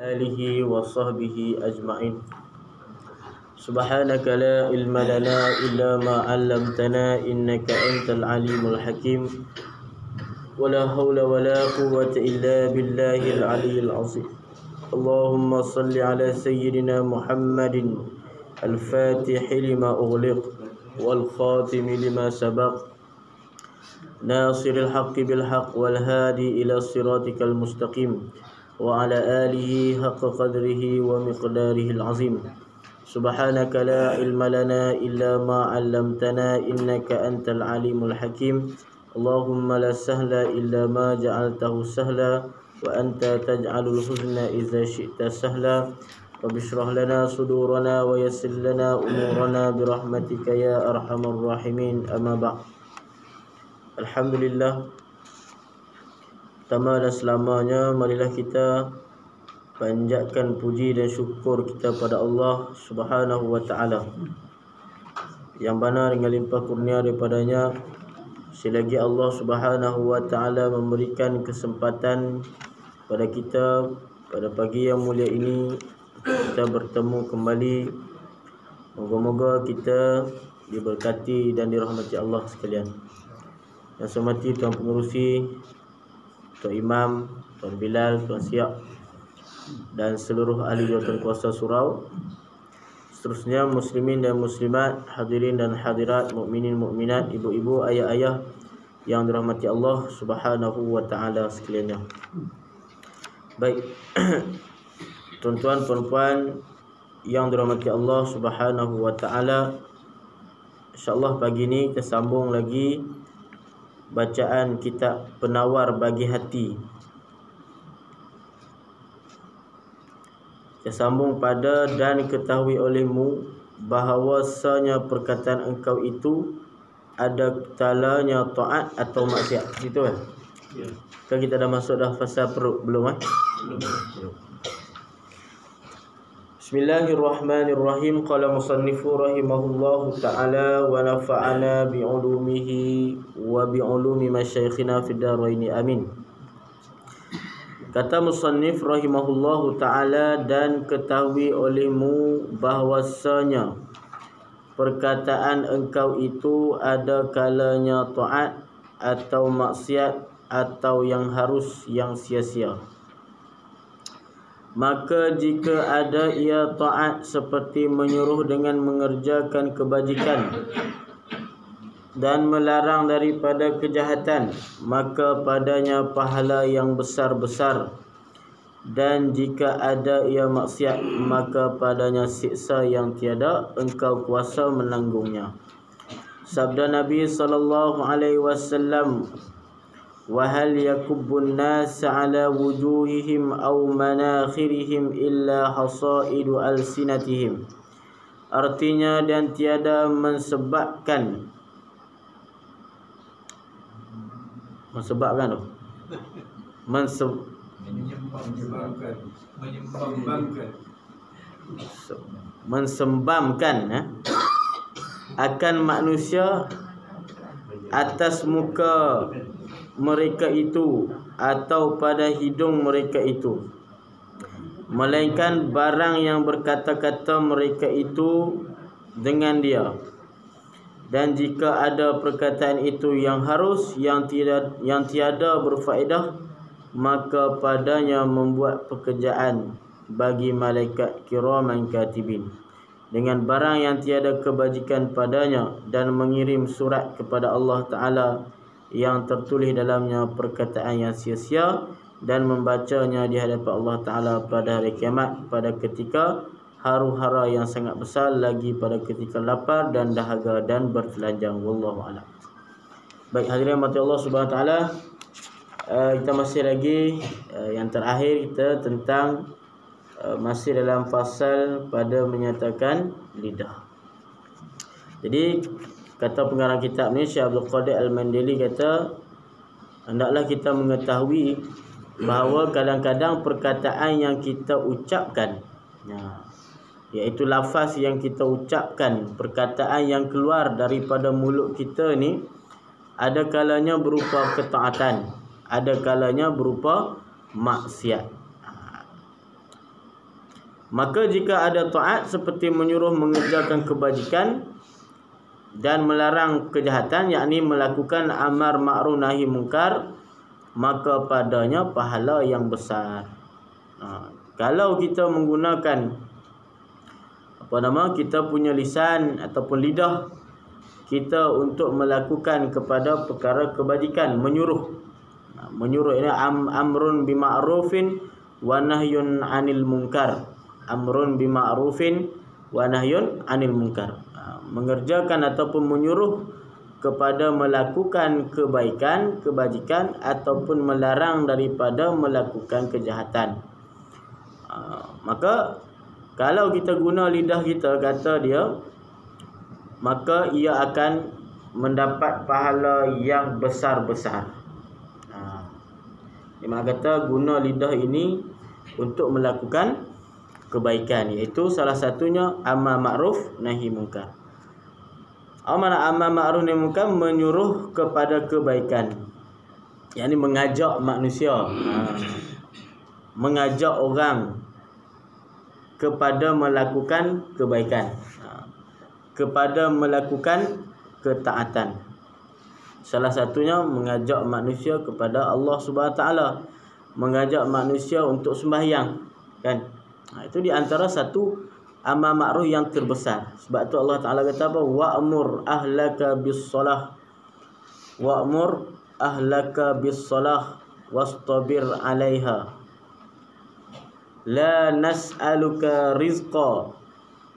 آله وصحبه أجمعين. سبحانك لا علم لنا إلا ما علمتنا إنك أنت العليم الحكيم ولا حول ولا قوة إلا بالله العلي العظيم. اللهم صل على سيدنا محمد الفاتح لما أغلق والخاتم لما سبق ناصر الحق بالحق والهادي إلى صراطك المستقيم وعلى آله حق قدره ومقداره العظيم. سبحانك لا علم لنا إلا ما علمتنا إنك أنت العليم الحكيم. اللهم لا سهل إلا ما جعلته سهلا وأنت تجعل الحزن إذا شئت سهلا. رب اشرح لنا صدورنا ويسر لنا أمورنا برحمتك يا أرحم الراحمين. أما بعد. Alhamdulillah, pertama dan selamanya marilah kita panjatkan puji dan syukur kita pada Allah Subhanahu wa taala yang mana dengan limpah kurnia daripadanya selagi Allah Subhanahu wa taala memberikan kesempatan pada kita pada pagi yang mulia ini kita bertemu kembali. Moga-moga kita diberkati dan dirahmati Allah sekalian. Yang saya hormati Tuan Pengerusi, Tuan Imam, Tuan Bilal, Tuan Siap dan seluruh ahli jawatan kuasa surau. Seterusnya muslimin dan muslimat, hadirin dan hadirat, mukminin mukminat, ibu-ibu, ayah-ayah yang dirahmati Allah Subhanahu wa taala sekalian. Baik. Tuan-tuan puan-puan yang dirahmati Allah Subhanahu wa taala, insya-Allah pagi ini kita sambung lagi bacaan kitab Penawar Bagi Hati. Kita sambung pada dan ketahui olehmu bahawasanya perkataan engkau itu ada kalanya taat atau maksiat. Gitu kan? Ya. Kan kita dah masuk dah fasa perut belum Belum. Bismillahirrahmanirrahim. Qala musannifu rahimahullahu ta'ala wa nafa'ana bi'ulumihi wa bi'ulumi masyayikhina fid daraini amin. Kata musannif rahimahullahu ta'ala, dan ketahui olehmu bahwasanya perkataan engkau itu ada kalanya taat atau maksiat atau yang harus yang sia-sia. Maka jika ada ia taat seperti menyuruh dengan mengerjakan kebajikan dan melarang daripada kejahatan, maka padanya pahala yang besar-besar. Dan jika ada ia maksiat, maka padanya siksa yang tiada engkau kuasa menanggungnya. Sabda Nabi sallallahu alaihi wasallam, وَهَلْ يَكُبُّ النَّاسَ عَلَى وُجُوهِهِمْ أَوْ مَنَاخِرِهِمْ إِلَّا حَصَائِدُ أَلْسِنَتِهِمْ. Artinya, dan tiada mensebabkan akan manusia atas muka mereka itu atau pada hidung mereka itu, melainkan barang yang berkata-kata mereka itu dengan dia. Dan jika ada perkataan itu yang harus, yang tiada berfaedah, maka padanya membuat pekerjaan bagi malaikat kiraman katibin dengan barang yang tiada kebajikan padanya, dan mengirim surat kepada Allah Ta'ala yang tertulis dalamnya perkataan yang sia-sia, dan membacanya di hadapan Allah Ta'ala pada hari kiamat, pada ketika haru-hara yang sangat besar, lagi pada ketika lapar dan dahaga dan bertelanjang. Wallahu a'lam. Baik, hadirin mati Allah Subhanahu Wa Ta'ala, kita masih lagi yang terakhir kita tentang masih dalam fasal pada menyatakan lidah. Jadi kata pengarang kitab ni, Syekh Abdul Qadir Al-Mandali kata, hendaklah kita mengetahui bahawa kadang-kadang perkataan yang kita ucapkan, iaitu lafaz yang kita ucapkan, perkataan yang keluar daripada mulut kita ni, ada kalanya berupa ketaatan, ada kalanya berupa maksiat. Maka jika ada taat seperti menyuruh mengerjakan kebajikan dan melarang kejahatan, yakni melakukan amar ma'ruf nahi mungkar, maka padanya pahala yang besar. Kalau kita menggunakan kita punya lisan ataupun lidah kita untuk melakukan kepada perkara kebajikan, menyuruh ini amrun bima'rufin wa nahyun 'anil munkar. Amrun bima'rufin wa nahyun 'anil munkar. Mengerjakan ataupun menyuruh kepada melakukan kebaikan, kebajikan, ataupun melarang daripada melakukan kejahatan. Maka kalau kita guna lidah kita, kata dia, maka ia akan mendapat pahala yang besar-besar. Dia kata guna lidah ini untuk melakukan kebaikan, iaitu salah satunya amar ma'ruf nahi mungkar. Amar ma'ruf nahi mungkar, menyuruh kepada kebaikan, yakni mengajak manusia, mengajak orang kepada melakukan kebaikan, kepada melakukan ketaatan. Salah satunya mengajak manusia kepada Allah Subhanahu taala, mengajak manusia untuk sembahyang, kan? Itu di antara satu amar ma'ruf yang terbesar. Sebab tu Allah Taala kata apa? Wa'mur ahlaka bis-shalah. Wa'mur ahlaka bis-shalah wastabir 'alaiha. La nas'aluka rizqa,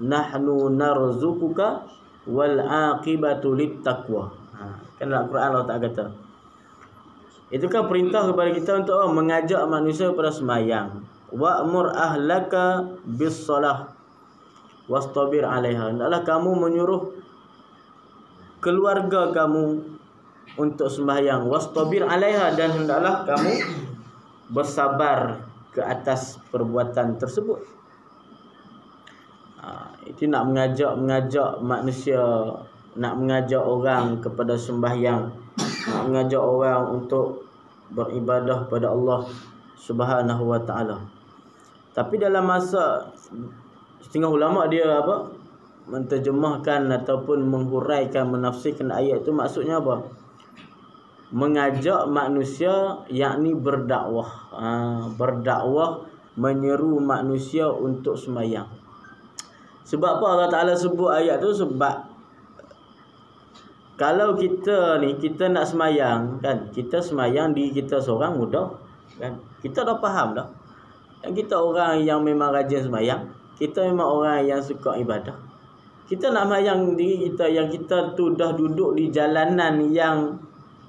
nahnu narzuquka wal 'aqibatu littaqwa. Kan dalam Quran Allah Taala kata. Itu kan perintah kepada kita untuk mengajak manusia kepada sembahyang. Wa'mur ahlaka bis-shalah wastabir 'alaiha. Hendaklah kamu menyuruh keluarga kamu untuk sembahyang. Wastabir 'alaiha, dan hendaklah kamu bersabar ke atas perbuatan tersebut. Itu nak mengajak manusia, nak mengajak orang kepada sembahyang, nak mengajak orang untuk beribadah pada Allah Subhanahu wa taala. Tapi dalam masa setengah ulama dia menterjemahkan ataupun menghuraikan, menafsirkan ayat itu, maksudnya apa? Mengajak manusia, yakni berdakwah. Berdakwah, menyeru manusia untuk sembahyang. Sebab apa Allah Ta'ala sebut ayat tu? Sebab kalau kita nak sembahyang, kan, kita sembahyang diri kita seorang mudah, kan? Kita dah faham dah. Dan kita orang yang memang rajin sembahyang, kita memang orang yang suka ibadah. Kita nak sembahyang diri kita yang kita tu dah duduk di jalanan yang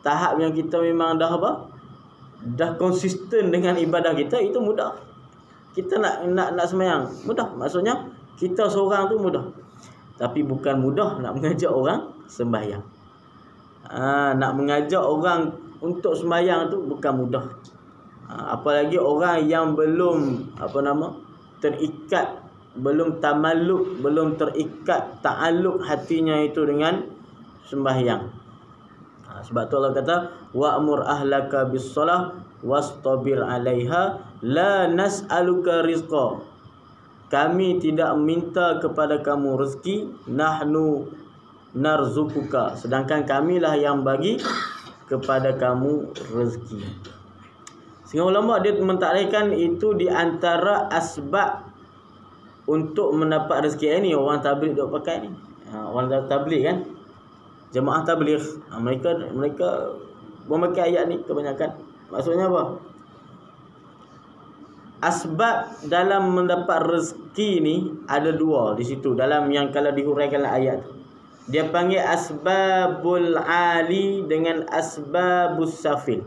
tahap yang kita memang dah konsisten dengan ibadah kita, itu mudah. Kita nak sembahyang mudah. Maksudnya kita seorang tu mudah. Tapi bukan mudah nak mengajak orang sembahyang. Nak mengajak orang untuk sembahyang tu bukan mudah. Apalagi orang yang belum terikat, belum tamalluk, belum terikat ta'alluq hatinya itu dengan sembahyang. Sebab tu Allah kata wa'mur ahlaka bis-shalah wastabir 'alaiha la nas'aluka rizqa. Kami tidak minta kepada kamu rezeki, nahnu narzuquka, sedangkan kamilah yang bagi kepada kamu rezeki. Sehingga ulama dia mentakrifkan itu di antara asbab untuk mendapat rezeki ini. Orang tabligh duk pakai ni. Orang tabligh kan, jemaah tabligh, mereka memakai ayat ni kebanyakan. Maksudnya apa? Asbab dalam mendapat rezeki ni ada dua di situ, dalam yang kalau dihuraikan dalam ayat tu. Dia panggil asbabul ali dengan asbabus safil.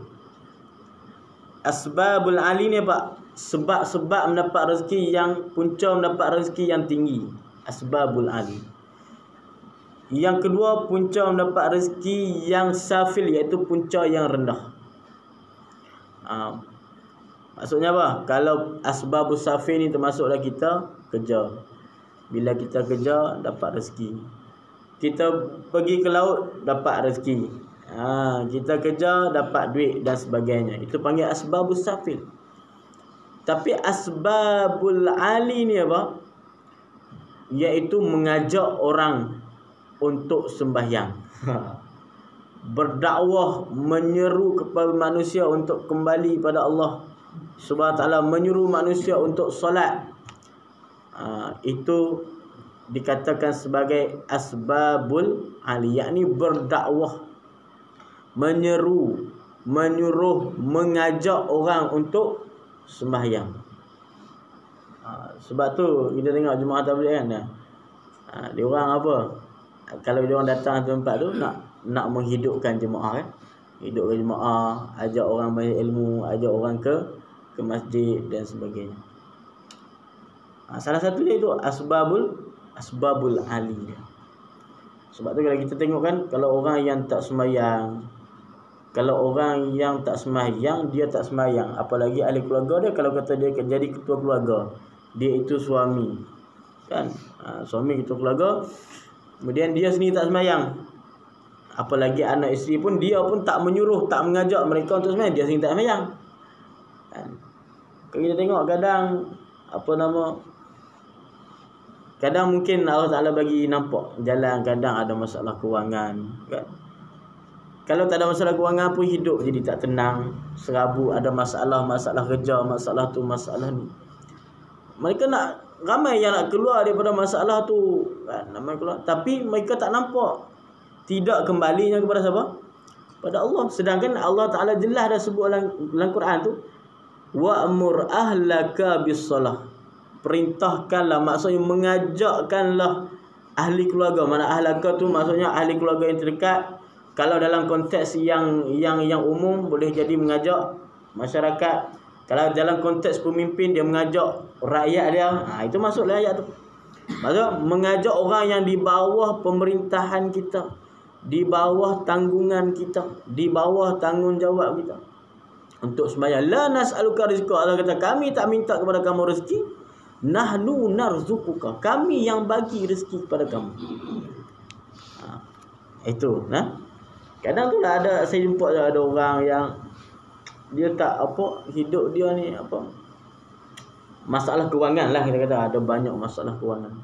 Asbabul ali ni apa? Sebab-sebab mendapat rezeki, yang punca mendapat rezeki yang tinggi. Asbabul ali. Yang kedua, punca mendapat rezeki yang safil, iaitu punca yang rendah. Maksudnya apa? Kalau asbabus safil ni termasuklah kita kerja. Bila kita kerja, dapat rezeki. Kita pergi ke laut, dapat rezeki. Kita kerja, dapat duit dan sebagainya. Itu panggil asbabus safil. Tapi asbabul ali ni apa? Iaitu mengajak orang untuk sembahyang. Berdakwah, menyeru kepada manusia untuk kembali pada Allah Subhanahu Wa Taala, menyuruh manusia untuk solat. Itu dikatakan sebagai asbabul ali, yakni berdakwah, menyeru, menyuruh, mengajak orang untuk sembahyang. Sebab tu kita tengok jemaah tabligh kan, dia orang apa, kalau dia orang datang ke tempat tu nak menghidupkan jemaah kan, hidupkan jemaah, ajak orang banyak ilmu, ajak orang ke masjid dan sebagainya. Salah satu dia itu asbabul ali. Sebab tu kalau kita tengok kan, kalau orang yang tak sembahyang, dia tak sembahyang, apalagi ahli keluarga dia, kalau kata dia jadi ketua keluarga, dia itu suami kan, suami ketua keluarga, kemudian dia sendiri tak sembahyang, apalagi anak isteri pun, dia pun tak menyuruh, tak mengajak mereka untuk sembahyang, dia sendiri tak sembahyang kan. Kalau kita tengok kadang kadang mungkin Allah Ta'ala bagi nampak jalan, kadang ada masalah kewangan kan. Kalau tak ada masalah kewangan pun hidup jadi tak tenang, serabut, ada masalah kerja, masalah tu, masalah ni. Mereka ramai yang nak keluar daripada masalah tu kan, ramai keluar, tapi mereka tak nampak tidak kembalinya kepada siapa? Pada Allah. Sedangkan Allah Ta'ala jelas dah sebut dalam Quran tu, wa'mur ahlaka bis-salah. Perintahkanlah, maksudnya mengajakkanlah ahli keluarga. Mana ahlaka tu maksudnya ahli keluarga yang terdekat. Kalau dalam konteks yang umum boleh jadi mengajak masyarakat. Kalau dalam konteks pemimpin dia mengajak rakyat dia, itu masuklah ayat tu. Maksudnya mengajak orang yang di bawah pemerintahan kita, di bawah tanggungan kita, di bawah tanggungjawab kita untuk sembahyang. La nas'aluka rizqa. Allah kata, kami tak minta kepada kamu rezeki, nahnu narzuquka, kami yang bagi rezeki kepada kamu. Itu kadang tu lah saya jumpa ada orang yang dia tak hidup dia ni masalah kewangan lah, kita kata ada banyak masalah kewangan.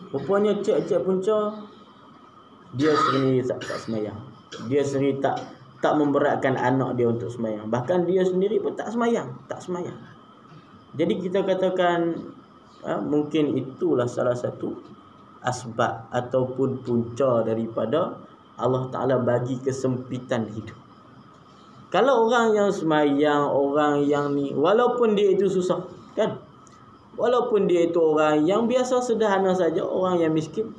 Rupanya cek punca dia sendiri tak sembahyang. Dia sendiri tak memberatkan anak dia untuk sembahyang. Bahkan dia sendiri pun tak sembahyang. Jadi kita katakan mungkin itulah salah satu asbab ataupun punca daripada Allah Ta'ala bagi kesempitan hidup. Kalau orang yang sembahyang, orang yang ni, walaupun dia itu susah kan, walaupun dia itu orang yang biasa sederhana saja, orang yang miskin,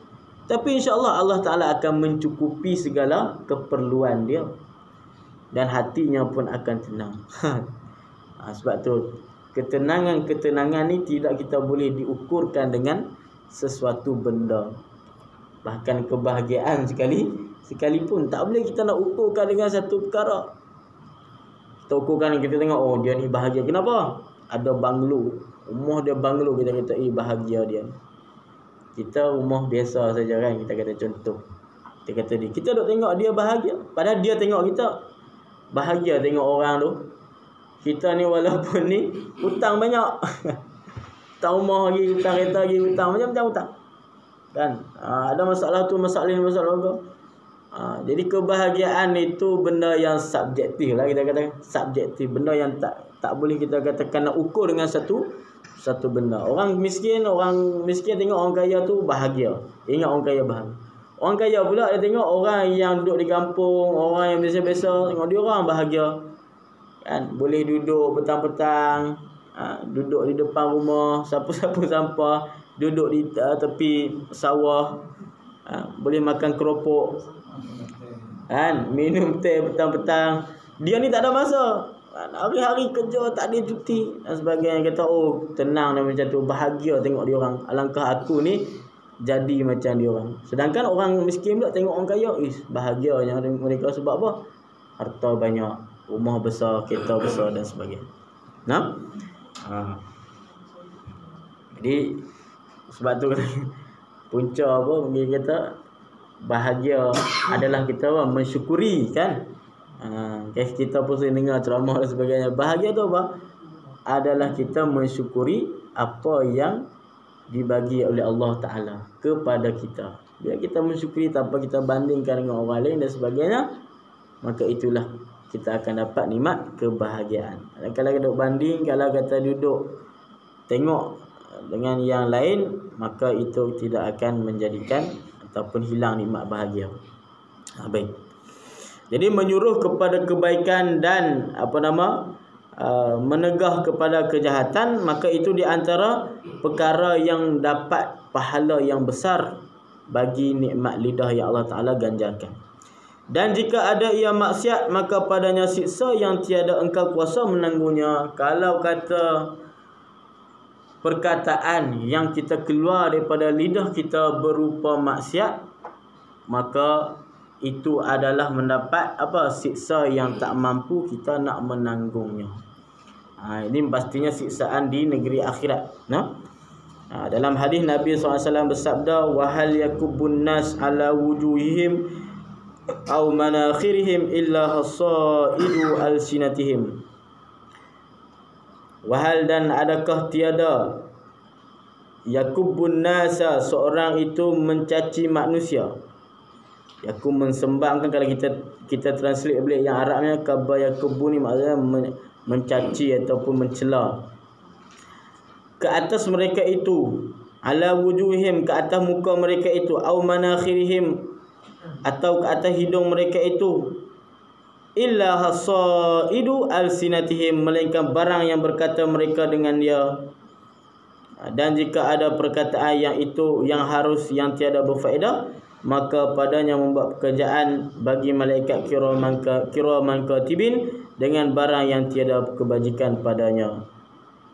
tapi insya-Allah Allah Ta'ala akan mencukupi segala keperluan dia dan hatinya pun akan tenang. Sebab tu ketenangan ni tidak kita boleh diukurkan dengan sesuatu benda. Bahkan kebahagiaan sekalipun tak boleh kita nak ukurkan dengan satu perkara. Kita ukurkan, kita tengok dia ni bahagia. Kenapa? Ada banglo, rumah dia banglo, kita kata bahagia dia. Kita rumah biasa saja kan, kita kata contoh. Kita kata kita duk tengok dia bahagia, padahal dia tengok kita bahagia tengok orang tu. Kita ni walaupun ni hutang banyak. Hutang rumah lagi, hutang kereta lagi, hutang macam-macam hutang. Kan? Ada masalah tu, masalah ni, masalah apa. Jadi kebahagiaan itu benda yang subjektif lah, kita kata subjektif, benda yang tak boleh kita katakan nak ukur dengan satu benda. Orang miskin tengok orang kaya tu bahagia, ingat orang kaya bahagia. Orang kaya pula dia tengok orang yang duduk di kampung, orang yang biasa-biasa, tengok dia orang bahagia kan, boleh duduk petang-petang, duduk di depan rumah, sapu-sapu sampah, duduk di tepi sawah, boleh makan keropok kan, minum teh petang-petang. Dia ni tak ada masa, hari-hari kerja, tak ada cuti dan sebagainya. Kata tenang dan macam tu, bahagia tengok dia orang. Alangkah aku ni jadi macam dia orang. Sedangkan orang miskin pula tengok orang kaya, bahagianya mereka. Sebab apa? Harta banyak, rumah besar, kereta besar dan sebagainya. Jadi sebab tu punca dia kata bahagia adalah kita mensyukuri kan, Kita pun sering dengar ceramah dan sebagainya. Bahagia tu apa? Adalah kita mensyukuri apa yang dibagi oleh Allah Ta'ala kepada kita. Bila kita mensyukuri tanpa kita bandingkan dengan orang lain dan sebagainya, maka itulah kita akan dapat nikmat kebahagiaan. Kalau duduk banding, kalau kata duduk tengok dengan yang lain, maka itu tidak akan menjadikan ataupun hilang nikmat bahagia. Baik. Jadi menyuruh kepada kebaikan dan menegah kepada kejahatan, maka itu di antara perkara yang dapat pahala yang besar bagi nikmat lidah yang Allah Ta'ala ganjarkan. Dan jika ada ia maksiat, maka padanya siksa yang tiada engkau kuasa menanggungnya. Kalau kata perkataan yang kita keluar daripada lidah kita berupa maksiat, maka itu adalah mendapat siksa yang tak mampu kita nak menanggungnya. Ini pastinya siksaan di negeri akhirat. Dalam hadis Nabi SAW bersabda, wahal yakubun nas ala wujuhihim aw manakhirihim illa hasaidu alsinatihim. Wahal dan adakah tiada yakubun nasa, seorang itu mencaci manusia. Yakub mensembangkan, kalau kita translate balik yang Arabnya, kaba yakubun ni maksudnya mencaci ataupun mencela ke atas mereka itu, ala wujuhim, ke atas muka mereka itu, au manakhirihim, atau ke atas hidung mereka itu, illa hasaidu alsinatihim, melainkan barang yang berkata mereka dengan dia. Dan jika ada perkataan yang yang tiada berfaedah, maka padanya membuat pekerjaan bagi malaikat kiraman katibin dengan barang yang tiada kebajikan padanya,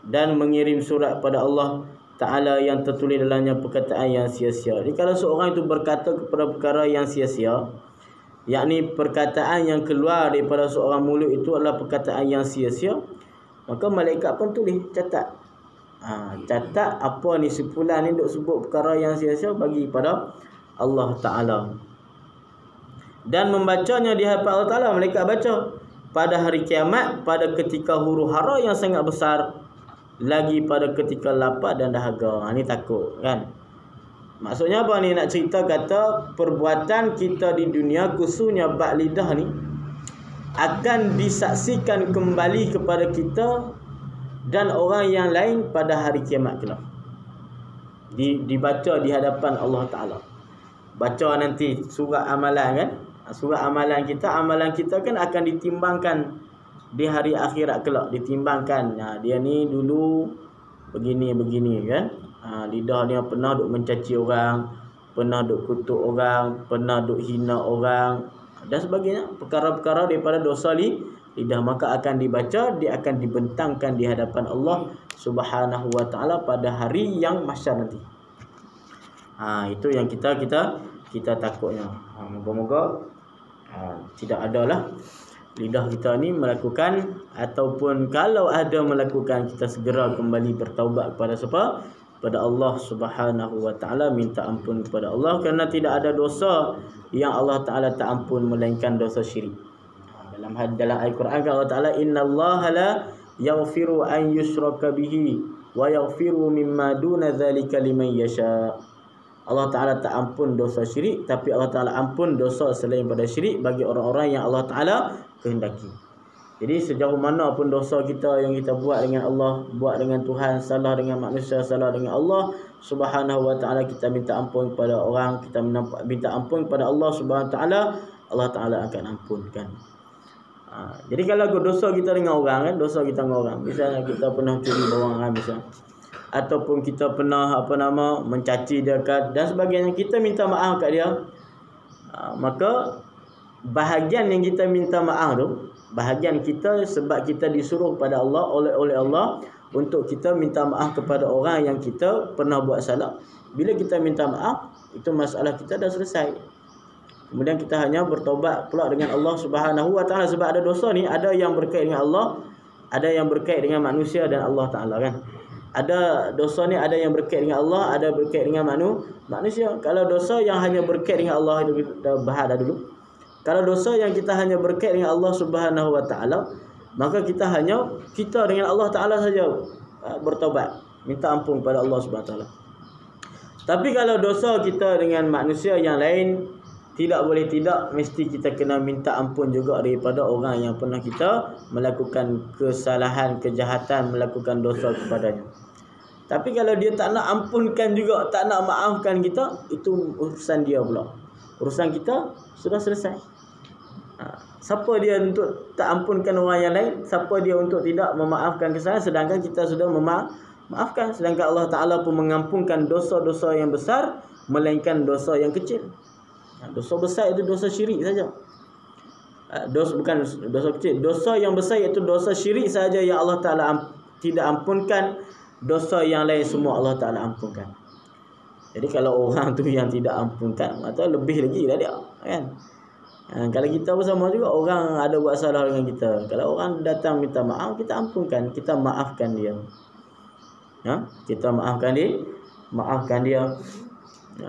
dan mengirim surat pada Allah Ta'ala yang tertulis dalamnya perkataan yang sia-sia. Jadi kalau seorang itu berkata kepada perkara yang sia-sia, yakni perkataan yang keluar daripada seorang mulut itu adalah perkataan yang sia-sia, maka malaikat pun tulis, catat. Catat apa ni, sepulan ni duk sebut perkara yang sia-sia, bagi pada Allah Ta'ala. Dan membacanya di hadapan Allah Ta'ala, malaikat baca pada hari kiamat, pada ketika huru hara yang sangat besar, lagi pada ketika lapar dan dahaga. Ni takut kan. Maksudnya apa ni? Nak cerita kata perbuatan kita di dunia, khususnya bab lidah ni, akan disaksikan kembali kepada kita dan orang yang lain pada hari kiamat kelak. Dibaca di hadapan Allah Ta'ala. Baca nanti surat amalan kan. Surat amalan kita kan akan ditimbangkan di hari akhirat kelak. Ditimbangkan, dia ni dulu begini kan. Lidah dia pernah duk mencaci orang, pernah duk kutuk orang, pernah duk hina orang dan sebagainya. Perkara-perkara daripada dosa lidah, maka akan dibaca, dia akan dibentangkan di hadapan Allah Subhanahu wa Ta'ala pada hari yang mahsyar nanti. Itu yang kita takutnya. Moga-moga tidak adalah lidah kita ni melakukan, ataupun kalau ada melakukan, kita segera kembali bertaubat kepada siapa? Pada Allah Subhanahu wa Ta'ala, minta ampun kepada Allah, kerana tidak ada dosa yang Allah Ta'ala tak ampun melainkan dosa syirik. Dalam Al-Quran Allah Ta'ala, innallaha la yaghfiru an yushraka bihi wa yaghfiru mimma duna dzalika liman yasha. Allah Ta'ala tak ampun dosa syirik, tapi Allah Ta'ala ampun dosa selain pada syirik bagi orang-orang yang Allah Ta'ala kehendaki. Jadi sejauh mana pun dosa kita yang kita buat dengan Allah, buat dengan Tuhan, salah dengan manusia, salah dengan Allah Subhanahu wa Ta'ala, kita minta ampun kepada orang, kita minta ampun kepada Allah Subhanahu wa Ta'ala, Allah Ta'ala akan ampunkan. Jadi kalau dosa kita dengan orang kan, dosa kita dengan orang, misalnya kita pernah curi barang orang misalnya, ataupun kita pernah mencaci dia dan sebagainya, kita minta maaf kat dia, maka bahagian yang kita minta maaf tu, bahagian kita sebab kita disuruh pada Allah oleh Allah untuk kita minta maaf kepada orang yang kita pernah buat salah. Bila kita minta maaf, itu masalah kita dah selesai. Kemudian kita hanya bertaubat pula dengan Allah Subhanahu wa Ta'ala. Sebab ada dosa ni, ada yang berkait dengan Allah, ada yang berkait dengan manusia dan Allah Ta'ala kan. Ada dosa ni ada yang berkait dengan Allah, ada berkait dengan manusia. Kalau dosa yang hanya berkait dengan Allah, itu kita bahas dah dulu. Kalau dosa yang kita hanya berkait dengan Allah Subhanahu wa taala, maka kita dengan Allah taala saja bertaubat, minta ampun kepada Allah Subhanahu wa taala. Tapi kalau dosa kita dengan manusia yang lain, tidak boleh tidak, mesti kita kena minta ampun juga daripada orang yang pernah kita melakukan kesalahan, kejahatan, melakukan dosa kepadanya. Tapi kalau dia tak nak ampunkan juga, tak nak maafkan kita, itu urusan dia pula. Urusan kita sudah selesai. Siapa dia untuk tak ampunkan orang yang lain? Siapa dia untuk tidak memaafkan kesalahan, sedangkan kita sudah memaafkan? Sedangkan Allah Ta'ala pun mengampunkan dosa-dosa yang besar, melainkan dosa yang kecil. Dosa besar itu dosa syirik saja. Bukan dosa kecil. Dosa yang besar iaitu dosa syirik saja yang Allah Ta'ala tidak ampunkan. Dosa yang lain semua Allah Ta'ala ampunkan. Jadi kalau orang tu yang tidak ampunkan, atau lebih lagi lah dia, kan? Kalau kita bersama juga, orang ada buat salah dengan kita, kalau orang datang minta maaf, kita ampunkan, kita maafkan dia. Kita maafkan dia.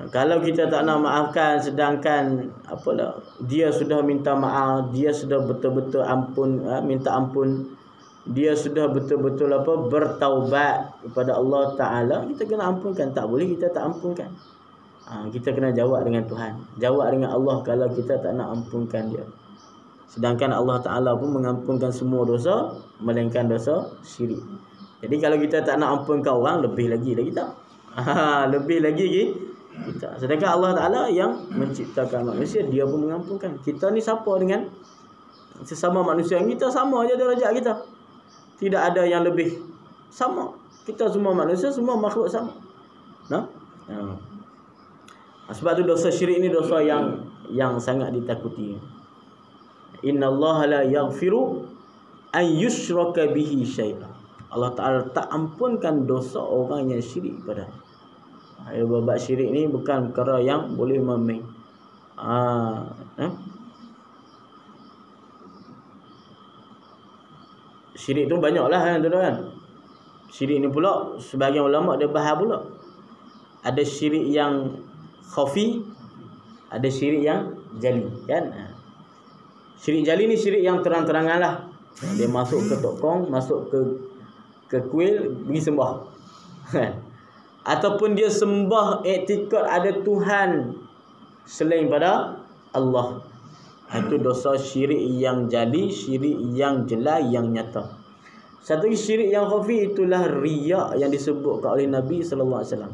Kalau kita tak nak maafkan, sedangkan dia sudah minta maaf, dia sudah betul-betul minta ampun, dia sudah betul-betul bertaubat kepada Allah Ta'ala, kita kena ampunkan. Tak boleh kita tak ampunkan. Kita kena jawab dengan Tuhan, jawab dengan Allah kalau kita tak nak ampunkan dia. Sedangkan Allah Ta'ala pun mengampunkan semua dosa, melainkan dosa syirik. Jadi kalau kita tak nak ampunkan orang, lebih lagi kita. Lebih lagi kita. Sedangkan Allah Ta'ala yang menciptakan manusia, dia pun mengampunkan. Kita ni siapa dengan sesama manusia? Kita sama aja darjat kita. Tidak ada yang lebih. Sama. Kita semua manusia, semua makhluk sama. Sebab tu dosa syirik ni dosa yang sangat ditakuti. Innallaha la yaghfiru an yushraka bihi syai'a. Allah Ta'ala tak ampunkan dosa orang yang syirik pada. Bab syirik ni bukan perkara yang boleh main. Syirik tu banyaklah kan tuan-tuan. Syirik ni pula sebahagian ulama dia bahas pula. Ada syirik yang khafi, ada syirik yang jali, kan? Syirik jali ni syirik yang terang-terangan lah. Dia masuk ke tokong, masuk ke kuil, pergi sembah. Ataupun dia sembah iktikad ada Tuhan selain pada Allah. Itu dosa syirik yang jali, syirik yang jelas, yang nyata. Satu lagi syirik yang khafi, itulah riya yang disebutkan oleh Nabi SAW.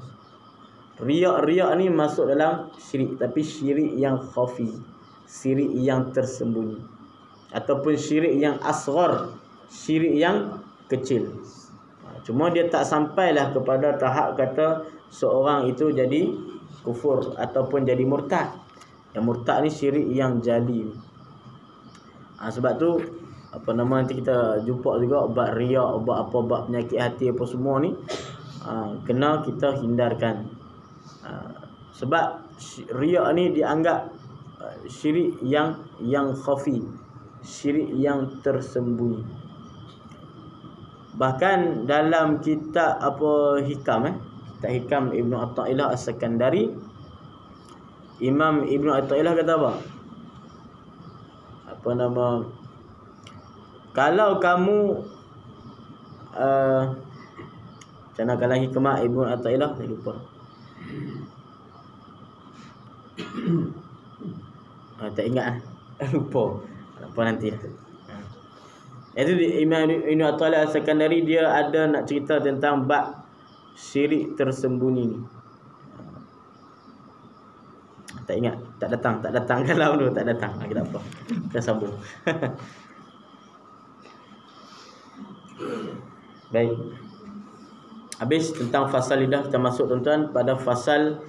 Riya ni masuk dalam syirik, tapi syirik yang khafi, syirik yang tersembunyi, ataupun syirik yang asghar, syirik yang kecil. Cuma dia tak sampailah kepada tahap kata seorang itu jadi kufur ataupun jadi murtad. Yang murtad ni syirik yang jali. Sebab tu nanti kita jumpa juga bab riya, bab penyakit hati apa semua ni, kena kita hindarkan. Sebab riya ni dianggap syirik yang khafi, syirik yang tersembunyi. Bahkan dalam kitab kitab Hikam Ibnu Athaillah As-Sakandari, Imam Ibnu Athaillah kata apa? Kalau kamu kalau hikmah Ibnu Athaillah, saya lupa. Tak ingat lupa. Apa nanti. Itu Imam Ibnu Athaillah As-Sakandari, dia ada nak cerita tentang bab syirik tersembunyi ni. Tak ingat, tak datang kalau dulu tak datang. Tak apa. Kita sambung. Baik. Habis tentang fasal lidah, kita masuk tuan-tuan pada fasal